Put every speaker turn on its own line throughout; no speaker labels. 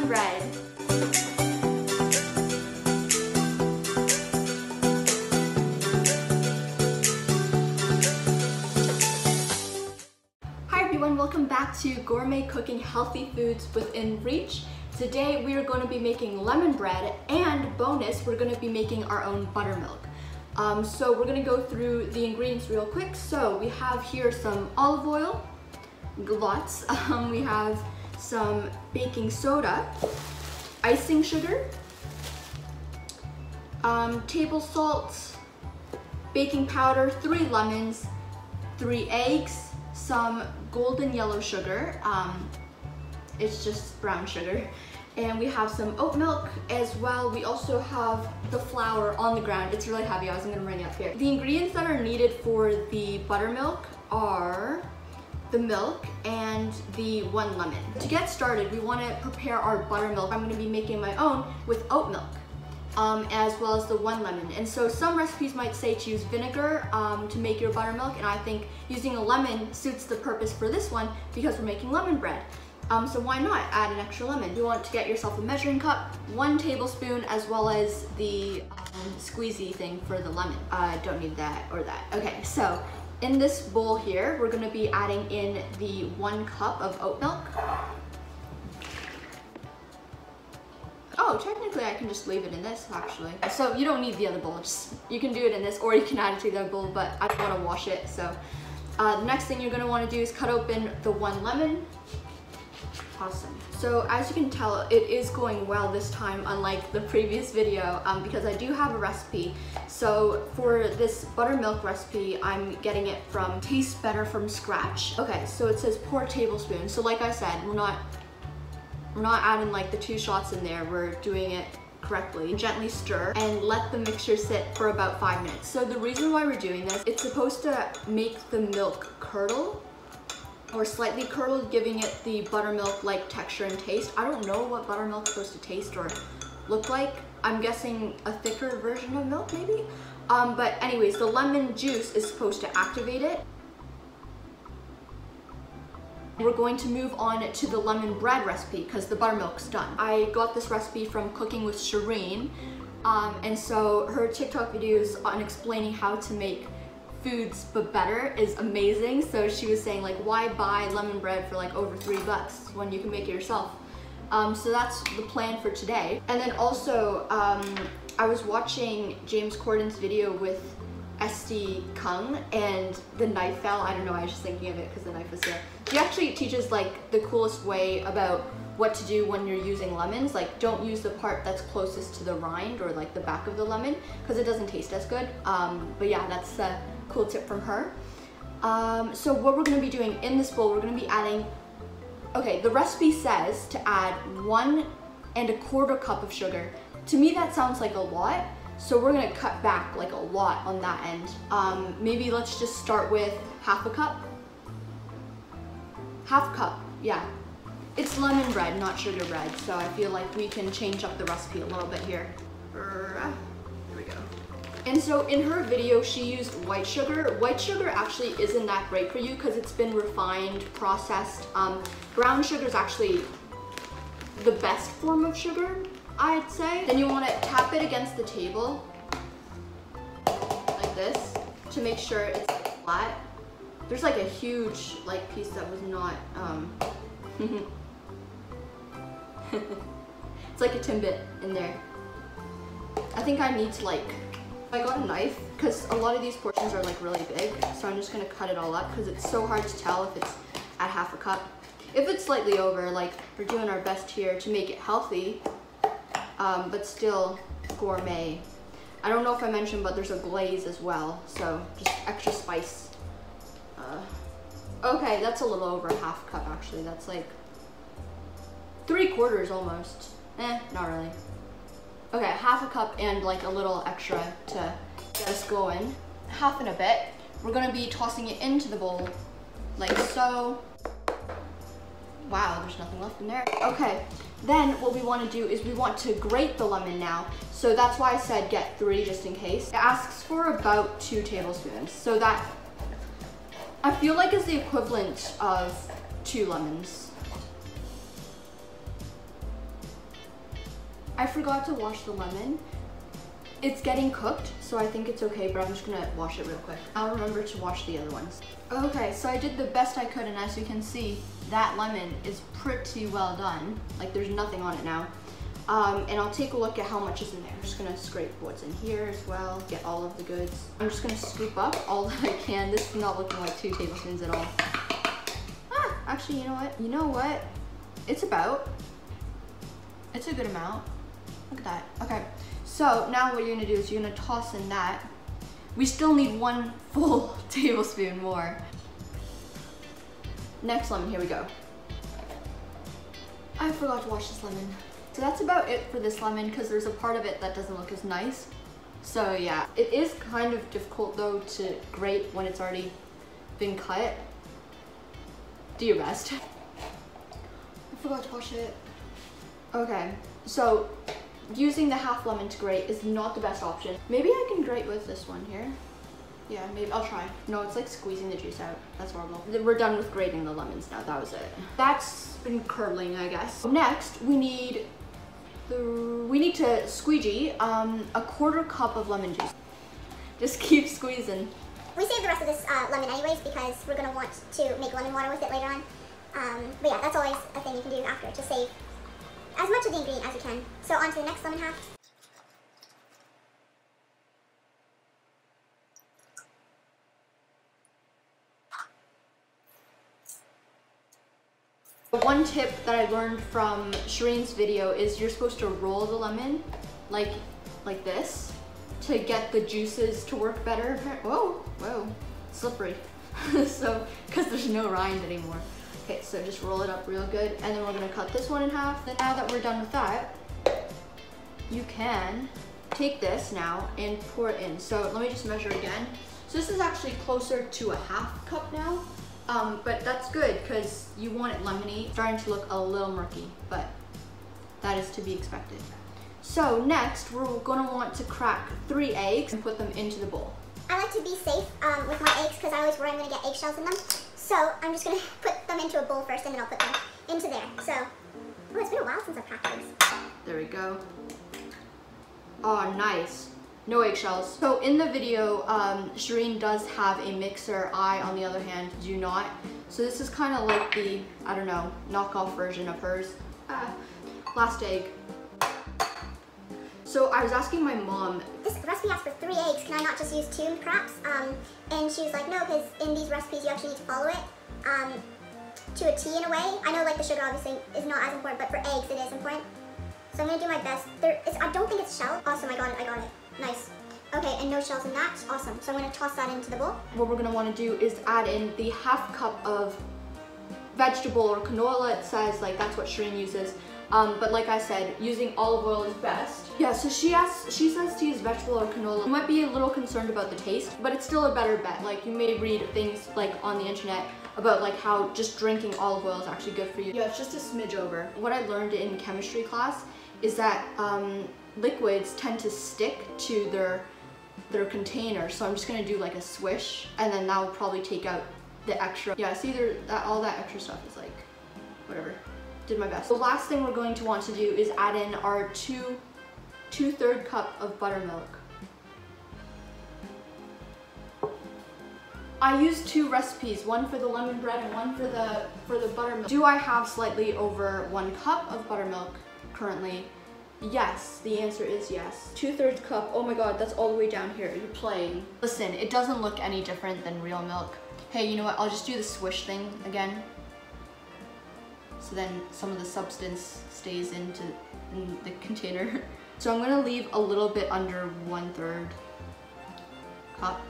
lemon bread. Hi everyone, welcome back to Gourmet Cooking, Healthy Foods Within Reach. Today we are going to be making lemon bread, and bonus, we're going to be making our own buttermilk. So we're going to go through the ingredients real quick. So we have here some olive oil, lots. We have some baking soda, icing sugar, table salt, baking powder, 3 lemons, 3 eggs, some golden yellow sugar, it's just brown sugar, and we have some oat milk as well. We also have the flour on the ground. It's really heavy, I wasn't gonna bring it up here. The ingredients that are needed for the buttermilk are the milk and the 1 lemon. To get started, we want to prepare our buttermilk. I'm going to be making my own with oat milk, as well as the 1 lemon. And so some recipes might say to use vinegar to make your buttermilk, and I think using a lemon suits the purpose for this one because we're making lemon bread. So why not add an extra lemon? You want to get yourself a measuring cup, 1 tablespoon, as well as the squeezy thing for the lemon. Don't need that or that. Okay, so in this bowl here, we're gonna be adding in the 1 cup of oat milk. Oh, technically I can just leave it in this actually. So you don't need the other bowl, you can do it in this or you can add it to the other bowl, but I don't wanna wash it. So the next thing you're gonna wanna do is cut open the 1 lemon. Awesome. So as you can tell, it is going well this time, unlike the previous video, because I do have a recipe. So for this buttermilk recipe, I'm getting it from Taste Better from Scratch. Okay, so it says pour tablespoon. So like I said, we're not adding like the 2 shots in there. We're doing it correctly. Gently stir and let the mixture sit for about 5 minutes. So the reason why we're doing this, it's supposed to make the milk curdle, or slightly curdled, giving it the buttermilk-like texture and taste. I don't know what buttermilk's supposed to taste or look like. I'm guessing a thicker version of milk, maybe? But anyways, the lemon juice is supposed to activate it. We're going to move on to the lemon bread recipe because the buttermilk's done. I got this recipe from Cooking with Shereen, and so her TikTok videos on explaining how to make foods but better is amazing. So she was saying like, why buy lemon bread for like over $3 when you can make it yourself? So that's the plan for today. And then also I was watching James Corden's video with Esti Kung and the knife fell. I don't know, I was just thinking of it because the knife was there. He actually teaches like the coolest way about what to do when you're using lemons. Like, don't use the part that's closest to the rind or like the back of the lemon because it doesn't taste as good. But yeah, that's a cool tip from her. So what we're going to be doing in this bowl, we're going to be adding, okay, the recipe says to add 1 1/4 cup of sugar. To me that sounds like a lot, so we're going to cut back like a lot on that end. Maybe let's just start with 1/2 cup. 1/2 cup, yeah. It's lemon bread, not sugar bread, so I feel like we can change up the recipe a little bit here. Here we go. And so in her video, she used white sugar. White sugar actually isn't that great for you because it's been refined, processed. Brown sugar is actually the best form of sugar, I'd say. Then you want to tap it against the table like this to make sure it's flat. There's like a huge like piece that was not it's like a timbit in there. I think I need to like, I got a knife because a lot of these portions are like really big, so I'm just gonna cut it all up because it's so hard to tell if it's at 1/2 cup. If it's slightly over, like we're doing our best here to make it healthy, but still gourmet. I don't know if I mentioned, but there's a glaze as well, so just extra spice. Okay, that's a little over 1/2 cup actually. That's like 3/4 almost. Not really. Okay, 1/2 cup and like a little extra to get us going. 1/2 and a bit. We're gonna be tossing it into the bowl like so. Wow, there's nothing left in there. Okay, then what we want to do is we want to grate the lemon now. So that's why I said get 3 just in case. It asks for about 2 tablespoons. So that, I feel like is the equivalent of 2 lemons. I forgot to wash the lemon. It's getting cooked, so I think it's okay, but I'm just gonna wash it real quick. I'll remember to wash the other ones. Okay, so I did the best I could, and as you can see, that lemon is pretty well done. Like, there's nothing on it now. And I'll take a look at how much is in there. I'm just gonna scrape what's in here as well, get all of the goods. I'm just gonna scoop up all that I can. This is not looking like 2 tablespoons at all. Ah, actually, you know what? You know what? It's a good amount. Look at that. Okay, so now what you're gonna do is you're gonna toss in that. We still need 1 full tablespoon more. Next lemon, here we go. I forgot to wash this lemon. So that's about it for this lemon, because there's a part of it that doesn't look as nice. So yeah, it is kind of difficult though to grate when it's already been cut. Do your best. I forgot to wash it. Okay, so using the half lemon to grate is not the best option. Maybe I can grate with this one here. Yeah, maybe I'll try. No, it's like squeezing the juice out. That's horrible. We're done with grating the lemons now. That was it. That's been curdling, I guess. Next, we need to squeegee a 1/4 cup of lemon juice. Just keep squeezing.
We saved the rest of this lemon anyways because we're gonna want to make lemon water with it later on. But yeah, that's always a thing you can do after to save as much of the ingredient as you can. So on to the next lemon half.
One tip that I learned from Shereen's video is you're supposed to roll the lemon like this to get the juices to work better. Whoa, slippery. So, because there's no rind anymore. Okay, so just roll it up real good, and then we're gonna cut this one in half. Then now that we're done with that, you can take this now and pour it in. So let me just measure again. So this is actually closer to a 1/2 cup now. But that's good because you want it lemony. It's starting to look a little murky, but that is to be expected. So next, we're gonna want to crack 3 eggs and put them into the bowl.
I like to be safe with my eggs because I always worry I'm gonna get eggshells in them. So I'm just gonna put them into a bowl first and then I'll put them into there. So, oh, it's been a while since I've cracked eggs.
There we go. Oh, nice. No eggshells. So in the video, Shereen does have a mixer. I, on the other hand, do not. So this is kind of like the, I don't know, knockoff version of hers. Last egg. So I was asking my mom.
This recipe asks for 3 eggs. Can I not just use 2 perhaps? And she was like, no, because in these recipes you actually need to follow it to a T in a way. I know like the sugar obviously is not as important, but for eggs it is important. So I'm gonna do my best. I don't think it's shell. Awesome, I got it. Nice. Okay, and no shells in that. Awesome. So I'm gonna toss that into the bowl.
What we're gonna wanna do is add in the 1/2 cup of vegetable or canola. It says like that's what Shereen uses. But like I said, using olive oil is best. Yeah, so she says to use vegetable or canola. You might be a little concerned about the taste, but it's still a better bet. Like you may read things like on the internet about like how just drinking olive oil is actually good for you. Yeah, it's just a smidge over. What I learned in chemistry class is that liquids tend to stick to their container. So I'm just gonna do like a swish, and then that will probably take out the extra. Yeah, see, all that extra stuff is like, whatever. Did my best. The last thing we're going to want to do is add in our 2/3 cup of buttermilk. I used 2 recipes, one for the lemon bread and one for the buttermilk. Do I have slightly over 1 cup of buttermilk currently? Yes, the answer is yes. 2/3 cup, oh my god, that's all the way down here. You're playing. Listen, it doesn't look any different than real milk. Hey, you know what? I'll just do the swish thing again. So then some of the substance stays in the container. So I'm gonna leave a little bit under 1/3 cup.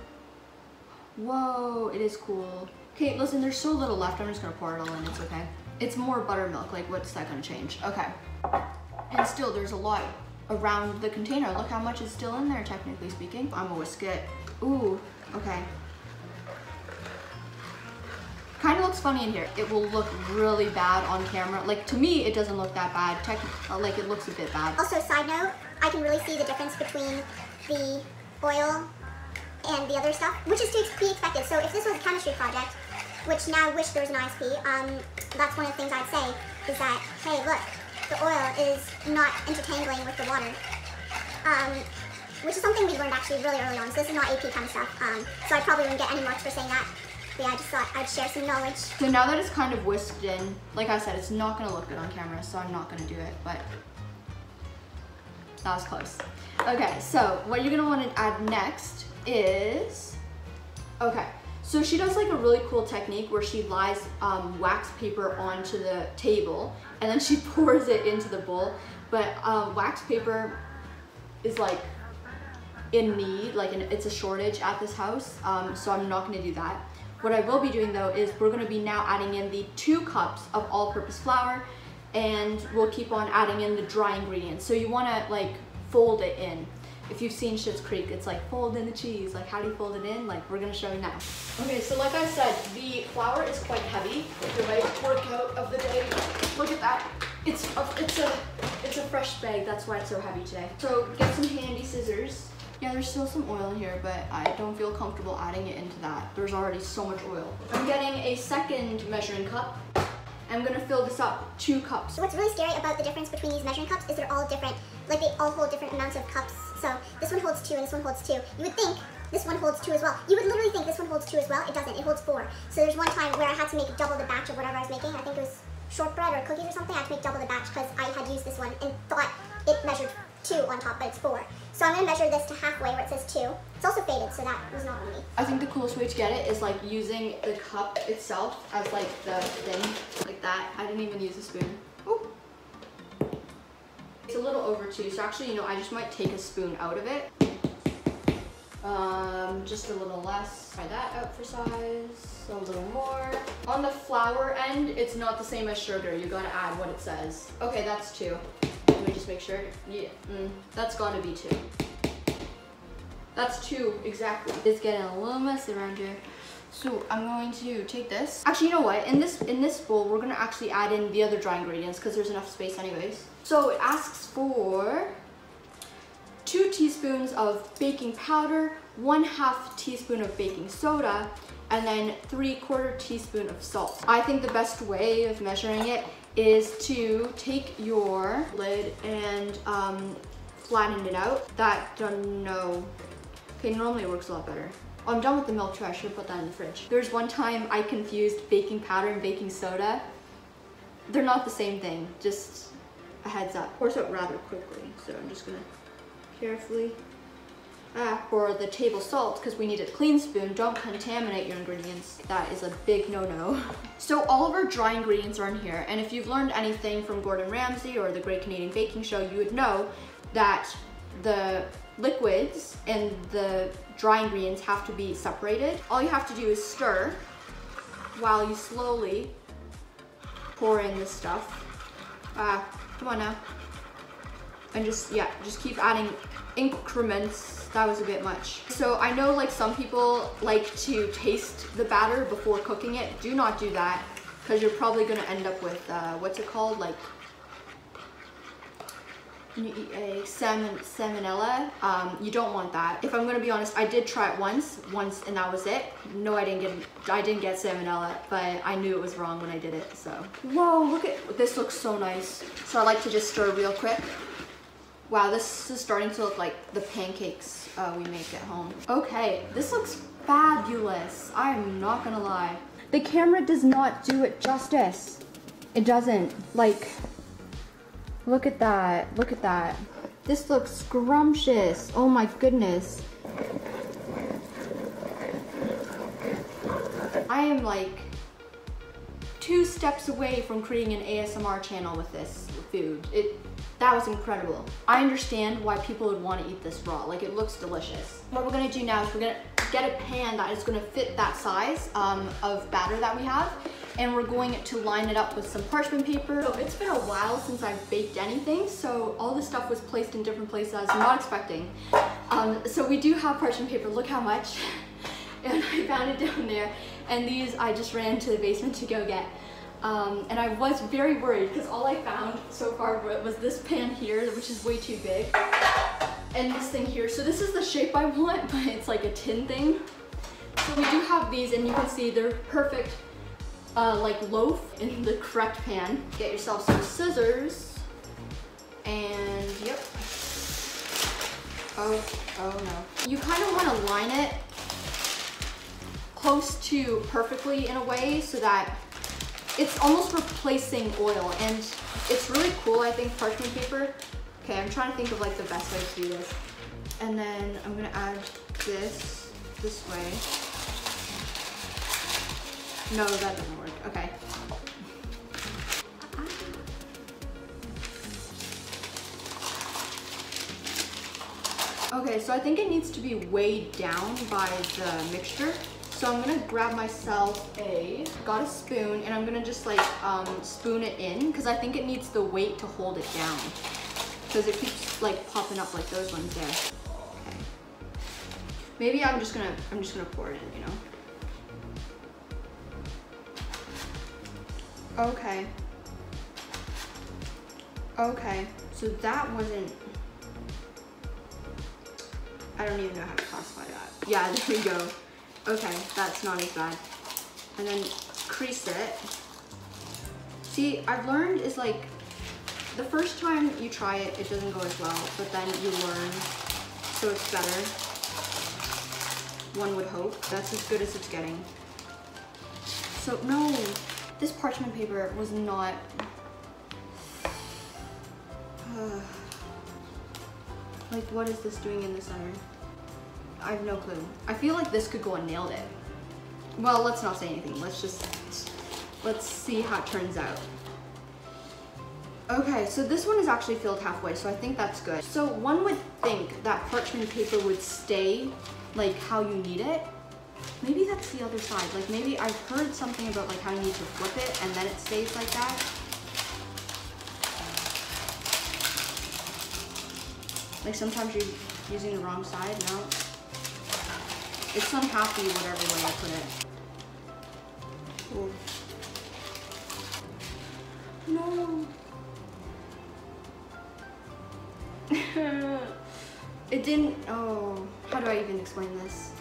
Whoa, it is cool. Okay, listen, there's so little left. I'm just gonna pour it all in, it's okay. It's more buttermilk, like what's that gonna change? Okay. And still, there's a lot around the container. Look how much is still in there, technically speaking. I'm gonna whisk it. Ooh, okay. Kind of looks funny in here. It will look really bad on camera. Like, to me, it doesn't look that bad. Like, it looks a bit bad.
Also, side note, I can really see the difference between the oil and the other stuff, which is to be expected. So if this was a chemistry project, which now I wish there was an ISP, that's one of the things I'd say, is that, hey, look, the oil is not intertangling with the water. Which is something we learned actually really early on, so this is not AP kind of stuff. So I probably wouldn't get any marks for saying that. But yeah, I just thought I'd share some knowledge.
So now that it's kind of whisked in, like I said, it's not gonna look good on camera, so I'm not gonna do it, but that was close. Okay, so what you're gonna wanna add next is, okay, so she does like a really cool technique where she lies wax paper onto the table and then she pours it into the bowl, but wax paper is like in need, like it's a shortage at this house, so I'm not gonna do that. What I will be doing though is we're gonna be now adding in the 2 cups of all-purpose flour, and we'll keep on adding in the dry ingredients. So you wanna like fold it in. If you've seen Schitt's Creek, it's like fold in the cheese. Like how do you fold it in? Like we're gonna show you now. Okay, so like I said, the flour is quite heavy. The right workout of the day. Look at that. It's a fresh bag. That's why it's so heavy today. So get some handy scissors. Yeah, there's still some oil in here, but I don't feel comfortable adding it into that. There's already so much oil. I'm getting a second measuring cup. I'm gonna fill this up 2 cups.
So what's really scary about the difference between these measuring cups is they're all different. Like they all hold different amounts of cups. So this one holds 2 and this one holds 2. You would think this one holds 2 as well. You would literally think this one holds 2 as well. It doesn't, it holds 4. So there's one time where I had to make double the batch of whatever I was making. I think it was shortbread or cookies or something. I had to make double the batch because I had used this one and thought it measured 2 on top, but it's 4. So I'm gonna measure this to halfway where it says 2. It's also faded, so that was not on me.
I think the coolest way to get it is like using the cup itself as like the thing, like that. I didn't even use a spoon. Ooh. It's a little over 2, so actually, you know, I just might take a spoon out of it. Just a little less. Try that out for size. A little more. On the flour end, it's not the same as sugar. You gotta add what it says. Okay, that's 2. Let me just make sure. Yeah, that's gotta be 2. That's 2, exactly. It's getting a little messy around here. So I'm going to take this. Actually, you know what? In this bowl, we're gonna actually add in the other dry ingredients because there's enough space anyways. So it asks for 2 teaspoons of baking powder, 1/2 teaspoon of baking soda, and then 3/4 teaspoon of salt. I think the best way of measuring it is to take your lid and flatten it out. No. Okay, normally it works a lot better. Oh, I'm done with the milk too. I should put that in the fridge. There's one time I confused baking powder and baking soda. They're not the same thing, just a heads up. Pours out rather quickly, so I'm just gonna carefully pour the table salt because we need a clean spoon. Don't contaminate your ingredients. That is a big no-no. So all of our dry ingredients are in here, and if you've learned anything from Gordon Ramsay or the Great Canadian Baking Show, you would know that the liquids and the dry ingredients have to be separated. All you have to do is stir while you slowly pour in this stuff. Come on now. And just keep adding increments. That was a bit much. So I know like some people like to taste the batter before cooking it. Do not do that because you're probably gonna end up with, what's it called? Like, when you eat a salmonella, you don't want that. If I'm gonna be honest, I did try it once and that was it. No, I didn't get salmonella, but I knew it was wrong when I did it, so. Whoa, look at, this looks so nice. So I like to just stir real quick. Wow, this is starting to look like the pancakes we make at home. Okay, this looks fabulous. I'm not gonna lie. The camera does not do it justice. It doesn't. Like, look at that. Look at that. This looks scrumptious. Oh my goodness. I am like 2 steps away from creating an ASMR channel with this food. That was incredible. I understand why people would want to eat this raw. Like, it looks delicious. What we're gonna do now is we're gonna get a pan that is gonna fit that size of batter that we have, and we're going to line it up with some parchment paper. So it's been a while since I've baked anything, so all this stuff was placed in different places I was not expecting. So we do have parchment paper, look how much. And I found it down there, and these I just ran to the basement to go get. And I was very worried because all I found so far was this pan here, which is way too big, and this thing here. So this is the shape I want, but it's like a tin thing. So we do have these, and you can see they're perfect like loaf in the correct pan. Get yourself some scissors. And yep. Oh no. You kind of want to line it close to perfectly in a way so that it's almost replacing oil, and it's really cool, I think, parchment paper. Okay, I'm trying to think of like the best way to do this. And then I'm gonna add this way. No, that doesn't work. Okay. Okay, so I think it needs to be weighed down by the mixture. So I'm gonna grab myself got a spoon, and I'm gonna just like spoon it in, because I think it needs the weight to hold it down, because it keeps like popping up like those ones there. Okay. Maybe I'm just gonna pour it in, you know. Okay. Okay, so that wasn't, I don't even know how to classify that. Yeah, there we go. Okay, that's not as bad. And then crease it. See, I've learned is like, the first time you try it, it doesn't go as well, but then you learn, so it's better. One would hope. That's as good as it's getting. So no, this parchment paper was not, like, what is this doing in the center? I have no clue. I feel like this could go and nailed it. Well, let's not say anything. Let's see how it turns out. Okay, so this one is actually filled halfway, so I think that's good. So one would think that parchment paper would stay like how you need it. Maybe that's the other side. Like maybe I've heard something about like how you need to flip it and then it stays like that. Like sometimes you're using the wrong side, no? It's unhappy whatever way I put it. Ooh. No. It didn't, oh, how do I even explain this?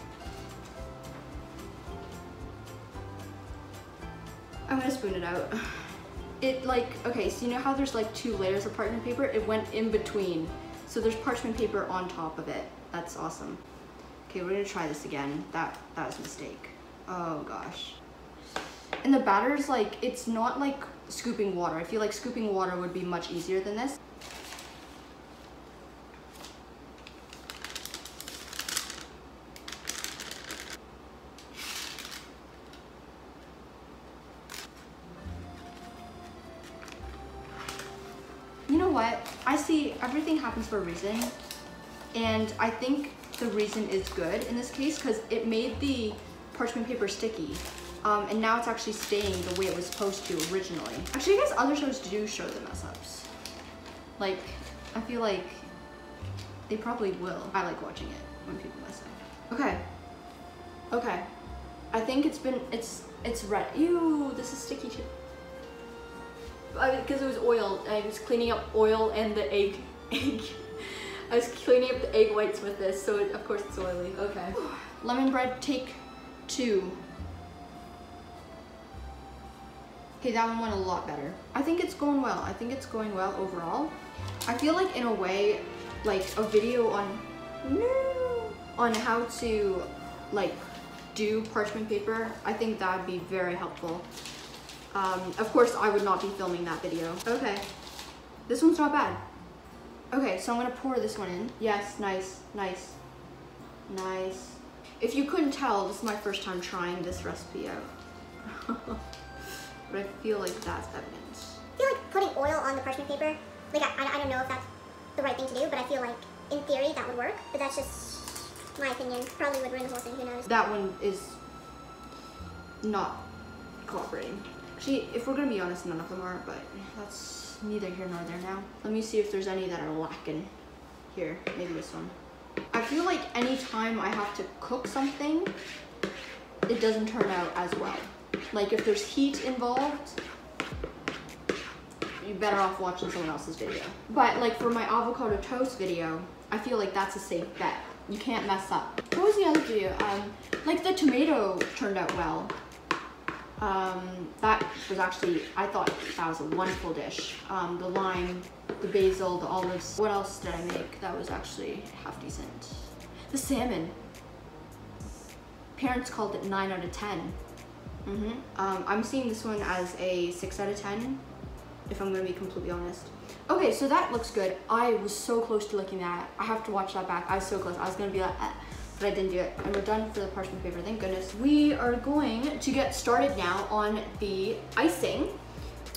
I'm gonna spoon it out. It like, okay, so you know how there's like 2 layers of parchment paper? It went in between. So there's parchment paper on top of it. That's awesome. Okay, we're gonna try this again. That was a mistake. Oh gosh. And the batter's like, it's not like scooping water. I feel like scooping water would be much easier than this. You know what? I see everything happens for a reason, and I think the reason is good in this case because it made the parchment paper sticky, and now it's actually staying the way it was supposed to originally. Actually, I guess other shows do show the mess ups. Like, I feel like they probably will. I like watching it when people mess up. Okay. Okay. I think it's red. Ew, this is sticky too. Because it was oil. I was cleaning up oil and the egg. I was cleaning up the egg whites with this, so of course it's oily. Okay. Lemon bread, take 2. Okay, that one went a lot better. I think it's going well. I think it's going well overall. I feel like in a way, like a video on how to like do parchment paper, I think that would be very helpful. Of course, I would not be filming that video. Okay, this one's not bad. Okay, so I'm gonna pour this one in. Yes, nice, nice, nice. If you couldn't tell, this is my first time trying this recipe out. But I feel like that's evidence.
I feel like putting oil on the parchment paper, like I don't know if that's the right thing to do, but I feel like in theory that would work, but that's just my opinion. Probably would ruin the whole thing, who knows.
That one is not cooperating. Actually, if we're gonna be honest, none of them are, but that's neither here nor there now. Let me see if there's any that are lacking here. Maybe this one. I feel like anytime I have to cook something, it doesn't turn out as well. Like if there's heat involved, you're better off watching someone else's video. But like for my avocado toast video, I feel like that's a safe bet. You can't mess up. What was the other video? Like the tomato turned out well. That was actually, I thought that was a wonderful dish. The lime, the basil, the olives. What else did I make that was actually half decent? The salmon. Parents called it 9 out of 10. I'm seeing this one as a 6 out of 10, if I'm gonna be completely honest. Okay, so that looks good. I was so close to looking at it. I have to watch that back. I was so close. I was gonna be like, but I didn't do it. And we're done for the parchment paper, thank goodness. We are going to get started now on the icing.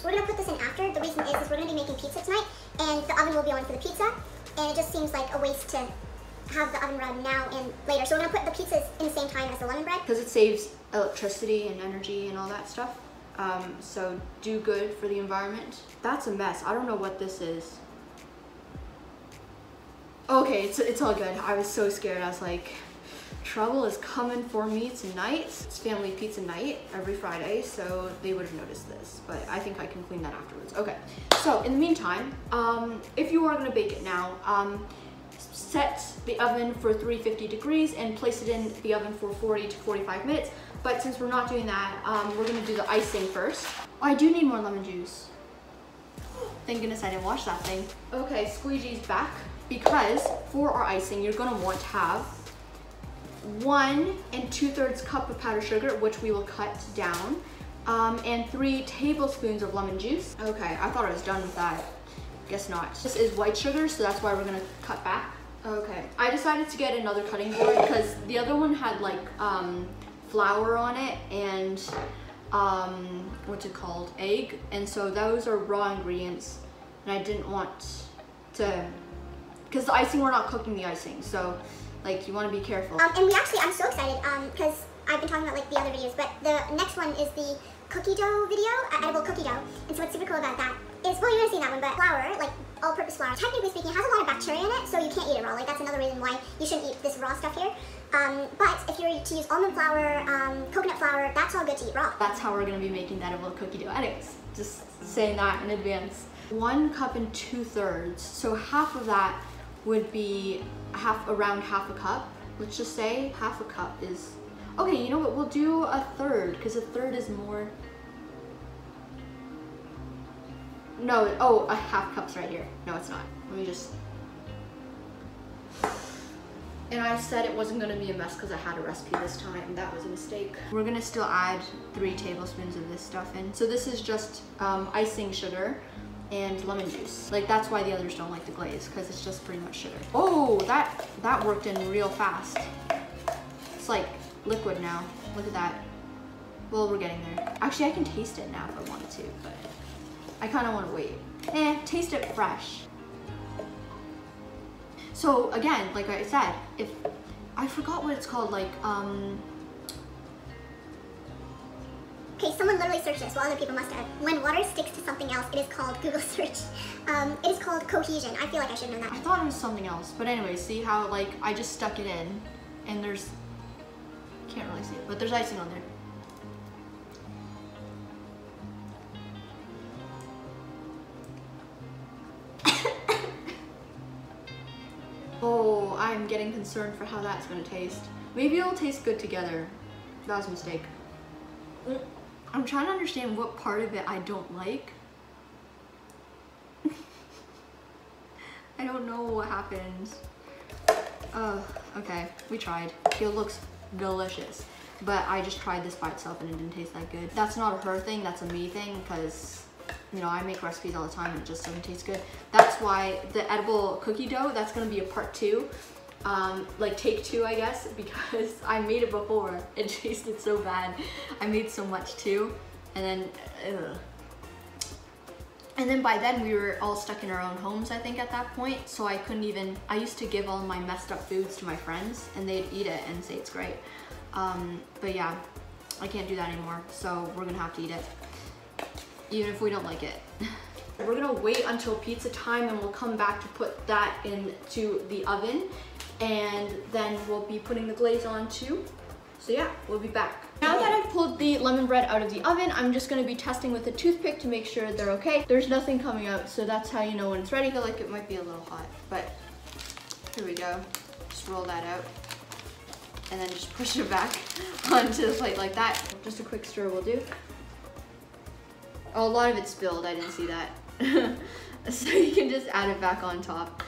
We're gonna put this in after. The reason is we're gonna be making pizza tonight, and the oven will be on for the pizza, and it just seems like a waste to have the oven run now and later. So we're gonna put the pizzas in the same time as the lemon bread.
Because it saves electricity and energy and all that stuff. So do good for the environment. That's a mess. I don't know what this is. Okay, it's all good. I was so scared. I was like, trouble is coming for me tonight. It's family pizza night every Friday, so they would have noticed this, but I think I can clean that afterwards. Okay, so in the meantime, if you are gonna bake it now, set the oven for 350 degrees and place it in the oven for 40 to 45 minutes. But since we're not doing that, we're gonna do the icing first. Oh, I do need more lemon juice. Thank goodness I didn't wash that thing. Okay, squeegee's back, because for our icing, you're gonna want to have 1 2/3 cup of powdered sugar, which we will cut down, and 3 tablespoons of lemon juice. Okay, I thought I was done with that. Guess not. This is white sugar, so that's why we're gonna cut back. Okay, I decided to get another cutting board because the other one had like flour on it and what's it called, egg, and so those are raw ingredients, and I didn't want to, because the icing, we're not cooking the icing, so like you want to be careful.
And we actually, I'm so excited because I've been talking about like the other videos, but the next one is the cookie dough video, edible cookie dough, and so what's super cool about that is, well, you're gonna see that one, but flour, like all-purpose flour, technically speaking, has a lot of bacteria in it, so you can't eat it raw. Like that's another reason why you shouldn't eat this raw stuff here. But if you're to use almond flour, coconut flour, that's all good to eat raw.
That's how we're gonna be making the edible cookie dough. Anyways, just saying that in advance. 1 cup and 2/3, so half of that would be around half a cup. Let's just say half a cup is, okay, you know what, we'll do 1/3, because 1/3 is more. No, oh, a half cup's right here. No, it's not. Let me just. And I said it wasn't gonna be a mess because I had a recipe this time. That was a mistake. We're gonna still add 3 tablespoons of this stuff in. So this is just icing sugar and lemon juice. Like that's why the others don't like the glaze, because it's just pretty much sugar. Oh, that worked in real fast. It's like liquid now. Look at that. Well, we're getting there. Actually, I can taste it now if I wanted to, but I kind of want to wait. Taste it fresh. So again, like I said, if I forgot what it's called, like
Okay, someone literally searched this, well other people must have. When water sticks to something else, it is called, Google search. It is called cohesion. I feel like I should know that.
I thought it was something else, but anyway, see how like I just stuck it in, and there's, can't really see it, but there's icing on there. Oh, I'm getting concerned for how that's gonna taste. Maybe it'll taste good together. That was a mistake. I'm trying to understand what part of it I don't like. I don't know what happened. Okay, we tried. It looks delicious, but I just tried this by itself and it didn't taste that good. That's not a her thing, that's a me thing, because you know, I make recipes all the time and it just doesn't taste good. That's why the edible cookie dough, that's gonna be a part 2. Like take 2, I guess, because I made it before. It tasted so bad. I made so much too, and then, ugh. And then by then we were all stuck in our own homes, I think, at that point. So I couldn't even, I used to give all my messed up foods to my friends and they'd eat it and say it's great. But yeah, I can't do that anymore. So we're gonna have to eat it, even if we don't like it. We're gonna wait until pizza time and we'll come back to put that into the oven, and then we'll be putting the glaze on too. So yeah, we'll be back. Now that I've pulled the lemon bread out of the oven, I'm just gonna be testing with a toothpick to make sure they're okay. There's nothing coming out, so that's how you know when it's ready. I feel like it might be a little hot, but here we go. Just roll that out. and then just push it back onto the plate like that. Just a quick stir will do. Oh, a lot of it spilled, I didn't see that. So you can just add it back on top.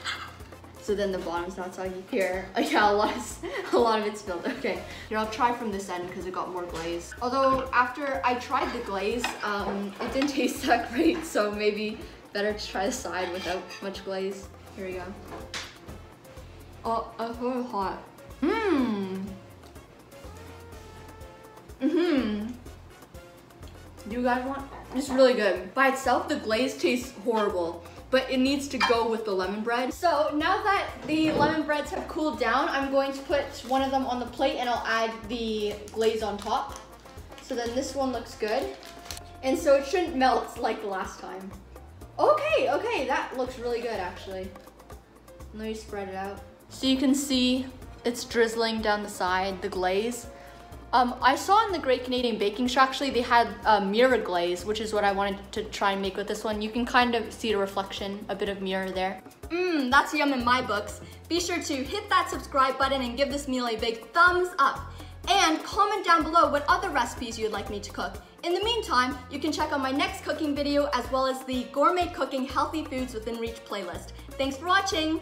So then the bottom's not soggy. Here, yeah, a lot of it spilled. Okay, here I'll try from this end because it got more glaze. Although after I tried the glaze, it didn't taste that great. So maybe better to try the side without much glaze. Here we go. Oh, it's really hot. Do you guys want? It's really good. By itself, the glaze tastes horrible, but it needs to go with the lemon bread. So now that the lemon breads have cooled down, I'm going to put one of them on the plate and I'll add the glaze on top. So then this one looks good. And so it shouldn't melt like the last time. Okay, that looks really good actually. Let me spread it out. So you can see it's drizzling down the side, the glaze. I saw in the Great Canadian Baking Show, actually, they had mirror glaze, which is what I wanted to try and make with this one. You can kind of see the reflection, a bit of mirror there. That's yum in my books. Be sure to hit that subscribe button and give this meal a big thumbs up. And comment down below what other recipes you'd like me to cook. In the meantime, you can check out my next cooking video as well as the Gourmet Cooking Healthy Foods Within Reach playlist. Thanks for watching!